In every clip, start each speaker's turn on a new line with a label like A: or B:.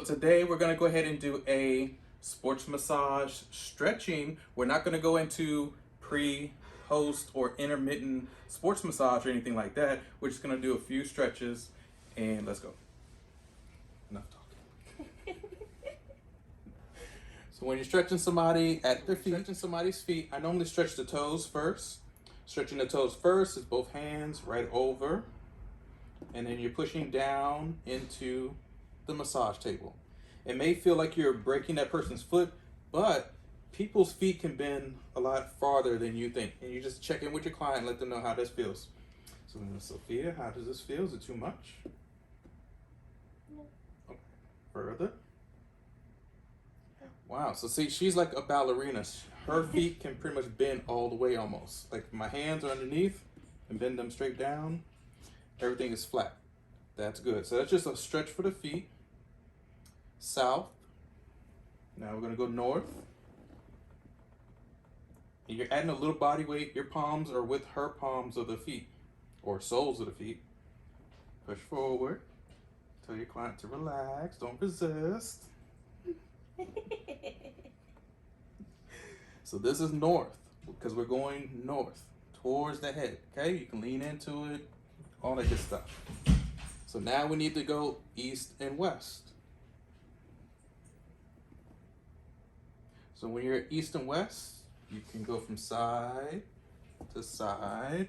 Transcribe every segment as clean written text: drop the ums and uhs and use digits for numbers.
A: today we're gonna go ahead and do a sports massage stretching. We're not gonna go into pre, post, or intermittent sports massage or anything like that. We're just gonna do a few stretches and let's go. Enough talking. So when you're stretching somebody at their feet, stretching somebody's feet, I normally stretch the toes first. Stretching the toes first is both hands right over, and then you're pushing down into the massage table. It may feel like you're breaking that person's foot, but people's feet can bend a lot farther than you think. And you just check in with your client and let them know how this feels. So Sophia, how does this feel? Is it too much?
B: No.
A: Okay. Further. Wow, so see, she's like a ballerina. Her feet can pretty much bend all the way almost. Like my hands are underneath and bend them straight down. Everything is flat. That's good. So that's just a stretch for the feet. South. Now we're gonna go north. And you're adding a little body weight. Your palms are with her palms of the feet, or soles of the feet. Push forward. Tell your client to relax. Don't resist. So this is north, because we're going north, towards the head, okay? You can lean into it, all that good stuff. So now we need to go east and west. So when you're east and west, you can go from side to side,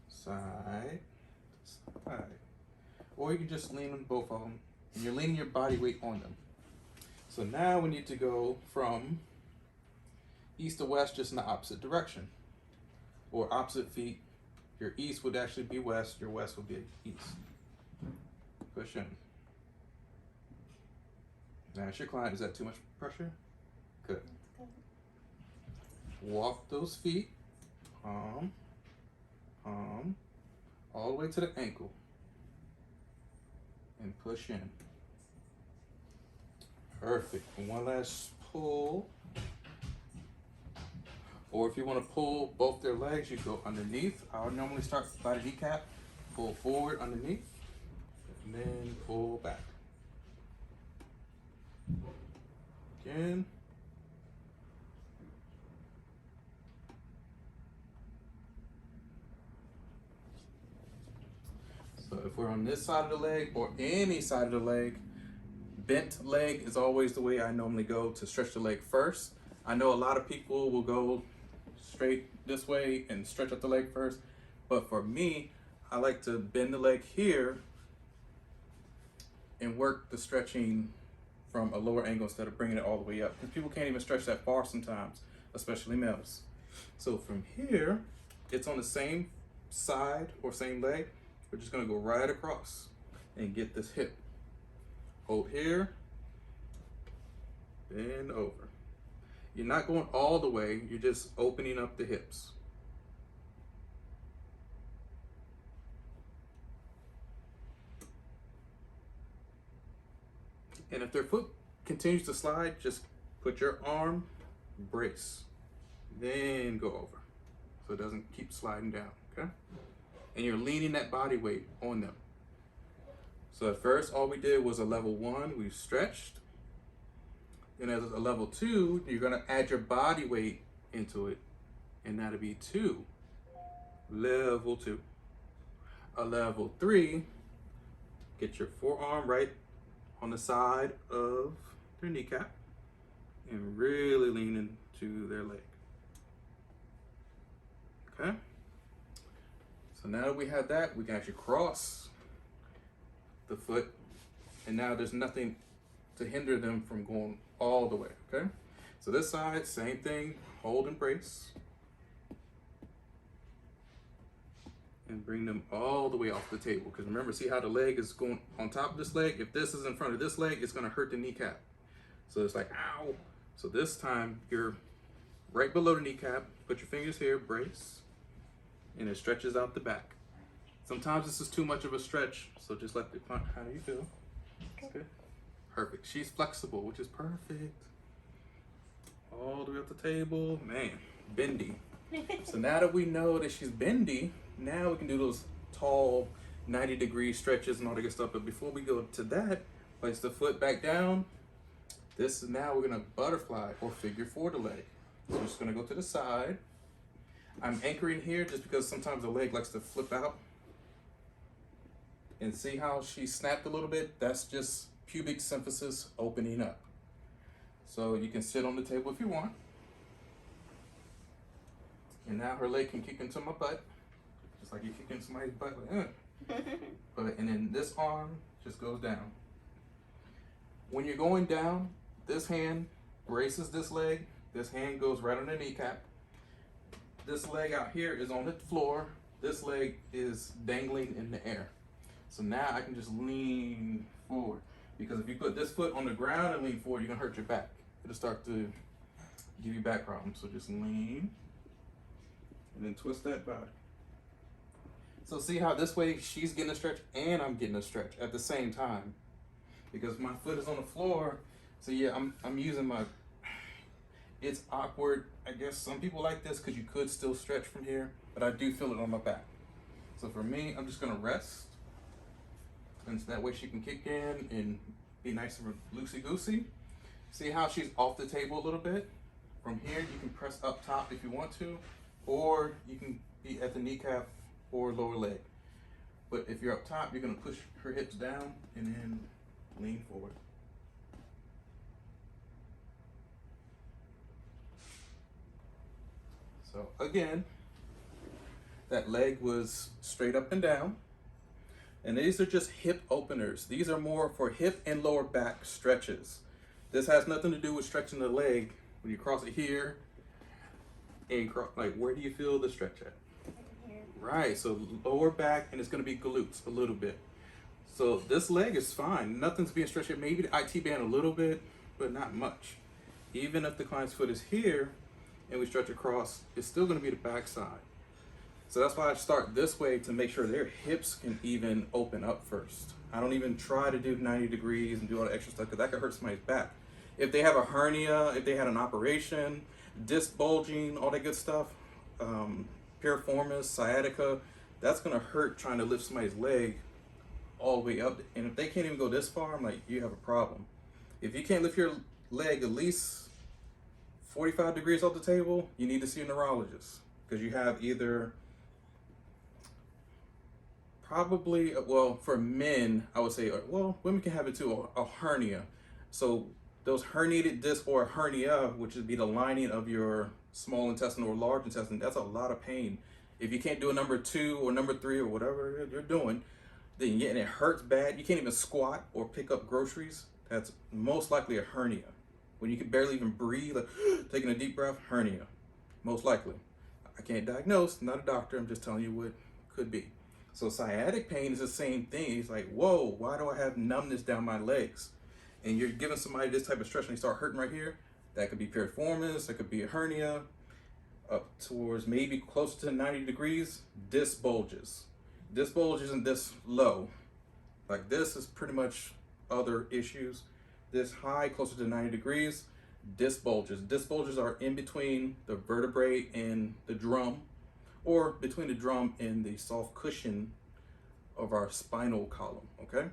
A: side to side. Or you can just lean on both of them, and you're leaning your body weight on them. So now we need to go from east to west, just in the opposite direction. Or opposite feet. Your east would actually be west, your west would be east. Push in. Now, ask your client, is that too much pressure? Good. Walk those feet, palm, palm, all the way to the ankle. And push in. Perfect. And one last pull. Or if you want to pull both their legs, you go underneath. I would normally start by the kneecap, pull forward underneath, and then pull back. Again. So if we're on this side of the leg or any side of the leg, bent leg is always the way I normally go to stretch the leg first. I know a lot of people will go straight this way and stretch out the leg first, but for me, I like to bend the leg here and work the stretching from a lower angle instead of bringing it all the way up, because people can't even stretch that far sometimes, especially males. So from here, it's on the same side or same leg. We're just gonna go right across and get this hip. Hold here, bend over. You're not going all the way, you're just opening up the hips. And if their foot continues to slide, just put your arm, brace, then go over. So it doesn't keep sliding down, okay? And you're leaning that body weight on them. So at first, all we did was a level 1, we stretched. And as a level 2, you're gonna add your body weight into it, and that'll be 2. Level 2. A level 3, get your forearm right on the side of their kneecap and really lean into their leg. Okay? So now that we have that, we can actually cross the foot, and now there's nothing to hinder them from going all the way, okay? So this side, same thing, hold and brace. And bring them all the way off the table. Because remember, see how the leg is going on top of this leg? If this is in front of this leg, it's gonna hurt the kneecap. So it's like, ow. So this time, you're right below the kneecap, put your fingers here, brace, and it stretches out the back. Sometimes this is too much of a stretch, so just let the client, how do you feel? Good. Perfect. She's flexible, which is perfect. All the way up the table, man, bendy. So now that we know that she's bendy, now we can do those tall 90-degree stretches and all that good stuff. But before we go to that, Place the foot back down. This is now we're gonna butterfly or figure four the leg. So we're just gonna go to the side. I'm anchoring here just because sometimes the leg likes to flip out. And see how she snapped a little bit? That's just pubic symphysis opening up. So you can sit on the table if you want. And now her leg can kick into my butt. Just like you kick into somebody's butt. Like, and then this arm just goes down. When you're going down, this hand braces this leg. This hand goes right on the kneecap. This leg out here is on the floor. This leg is dangling in the air. So now I can just lean forward. Because if you put this foot on the ground and lean forward, you're gonna hurt your back. It'll start to give you back problems. So just lean and then twist that body. So see how this way she's getting a stretch and I'm getting a stretch at the same time. Because my foot is on the floor. So yeah, I'm using my, it's awkward. I guess some people like this because you could still stretch from here, but I do feel it on my back. So for me, I'm just gonna rest. And so that way she can kick in and be nice and loosey-goosey. See how she's off the table a little bit? From here, you can press up top if you want to, or you can be at the kneecap or lower leg. But if you're up top, you're gonna push her hips down and then lean forward. So again, that leg was straight up and down. And these are just hip openers. These are more for hip and lower back stretches. This has nothing to do with stretching the leg. When you cross it here, and like where do you feel the stretch at?
B: Here.
A: Right, so lower back, and it's gonna be glutes a little bit. So this leg is fine. Nothing's being stretched here. Maybe the IT band a little bit, but not much. Even if the client's foot is here and we stretch across, it's still gonna be the back side. So that's why I start this way to make sure their hips can even open up first. I don't even try to do 90 degrees and do all the extra stuff because that could hurt somebody's back. If they have a hernia, if they had an operation, disc bulging, all that good stuff, piriformis, sciatica, that's gonna hurt trying to lift somebody's leg all the way up. And if they can't even go this far, I'm like, you have a problem. If you can't lift your leg at least 45 degrees off the table, you need to see a neurologist because you have either probably, well, for men, I would say, well, women can have it too, a hernia. So those herniated discs or a hernia, which would be the lining of your small intestine or large intestine, that's a lot of pain. If you can't do a number 2 or number 3 or whatever you're doing, then and it hurts bad, you can't even squat or pick up groceries, that's most likely a hernia. When you can barely even breathe, like taking a deep breath, hernia, most likely. I can't diagnose, not a doctor, I'm just telling you what could be. So sciatic pain is the same thing. It's like, whoa, why do I have numbness down my legs? And you're giving somebody this type of stretch and they start hurting right here. That could be piriformis, that could be a hernia, up towards maybe close to 90 degrees, disc bulges. Disc bulges and disc low. Like this is pretty much other issues. This high, closer to 90 degrees, disc bulges. Disc bulges are in between the vertebrae and the drum, or between the drum and the soft cushion of our spinal column, okay?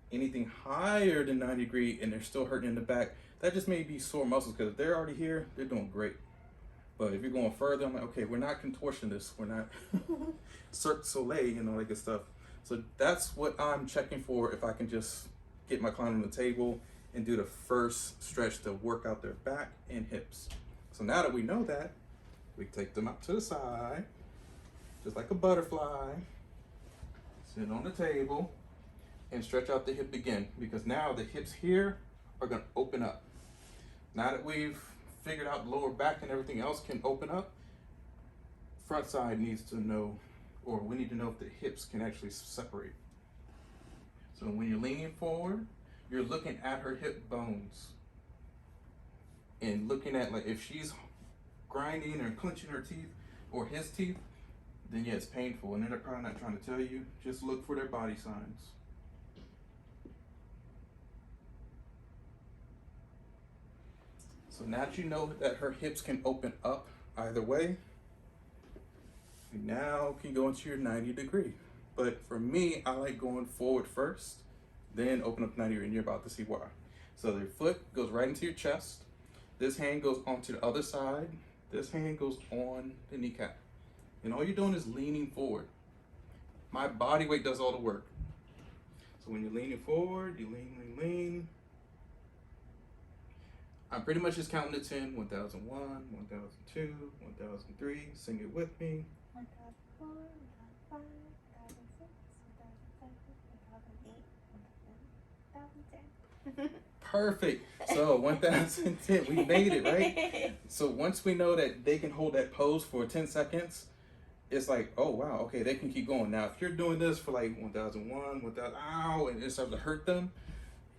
A: Anything higher than 90 degrees and they're still hurting in the back, that just may be sore muscles because if they're already here, they're doing great. But if you're going further, I'm like, okay, we're not contortionists, we're not Cirque du Soleil and all that good stuff. So that's what I'm checking for if I can just get my client on the table and do the first stretch to work out their back and hips. So now that we know that, we take them up to the side, just like a butterfly, sit on the table, and stretch out the hip again, because now the hips here are gonna open up. Now that we've figured out the lower back and everything else can open up, front side needs to know, or we need to know if the hips can actually separate. So when you're leaning forward, you're looking at her hip bones and looking at, like, if she's grinding or clenching her teeth or his teeth, then yeah, it's painful, and they're probably not trying to tell you. Just look for their body signs. So now that you know that her hips can open up either way, you now can go into your 90 degree. But for me, I like going forward first, then open up 90 and you're about to see why. So your foot goes right into your chest. This hand goes onto the other side. This hand goes on the kneecap. And all you're doing is leaning forward. My body weight does all the work. So when you're leaning forward, you lean. I'm pretty much just counting to 10, 1001, 1002, 1003. Sing it with me.
B: 1004, 1005, 1006, 1007, 1008, 1010.
A: Perfect. So 1010, we made it, right? So once we know that they can hold that pose for 10 seconds, it's like, oh wow, okay, they can keep going. Now, if you're doing this for like 1001, 1000, ow, and it starts to hurt them,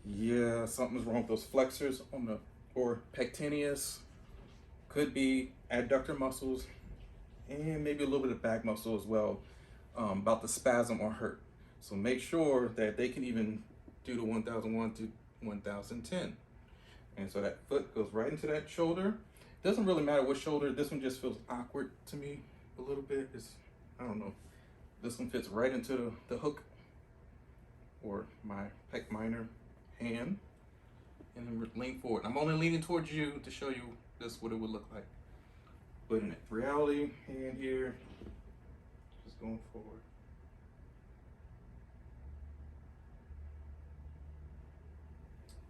A: yeah, something's wrong with those flexors on the, or pectineus, could be adductor muscles, and maybe a little bit of back muscle as well, about the spasm or hurt. So make sure that they can even do the 1001 to 1010. And so that foot goes right into that shoulder. Doesn't really matter what shoulder. This one just feels awkward to me a little bit. It's, I don't know. This one fits right into the hook or my pec minor hand. And then lean forward. I'm only leaning towards you to show you this what it would look like. But in reality, hand here, just going forward.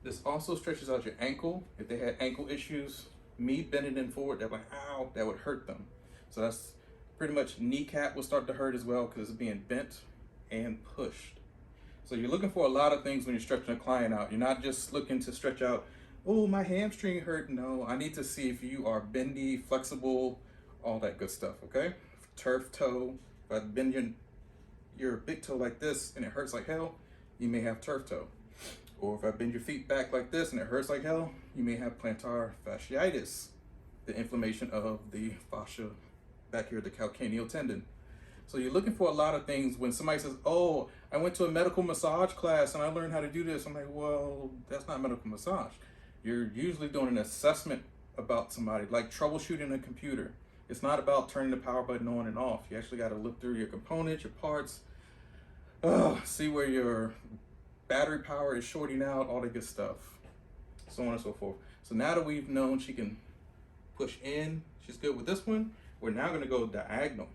A: This also stretches out your ankle. If they had ankle issues, me bending them forward, they're like, ow, that would hurt them. So that's pretty much kneecap will start to hurt as well because it's being bent and pushed. So you're looking for a lot of things when you're stretching a client out. You're not just looking to stretch out, oh, my hamstring hurt. No, I need to see if you are bendy, flexible, all that good stuff, okay? Turf toe. If I bend your big toe like this and it hurts like hell, you may have turf toe. Or if I bend your feet back like this and it hurts like hell, you may have plantar fasciitis, the inflammation of the fascia back here, the calcaneal tendon. So you're looking for a lot of things. When somebody says, oh, I went to a medical massage class and I learned how to do this, I'm like, well, that's not medical massage. You're usually doing an assessment about somebody, like troubleshooting a computer. It's not about turning the power button on and off. You actually got to look through your components, your parts, see where your battery power is shorting out, all the good stuff, so on and so forth. So now that we've known she can push in, she's good with this one, we're now going to go diagonal.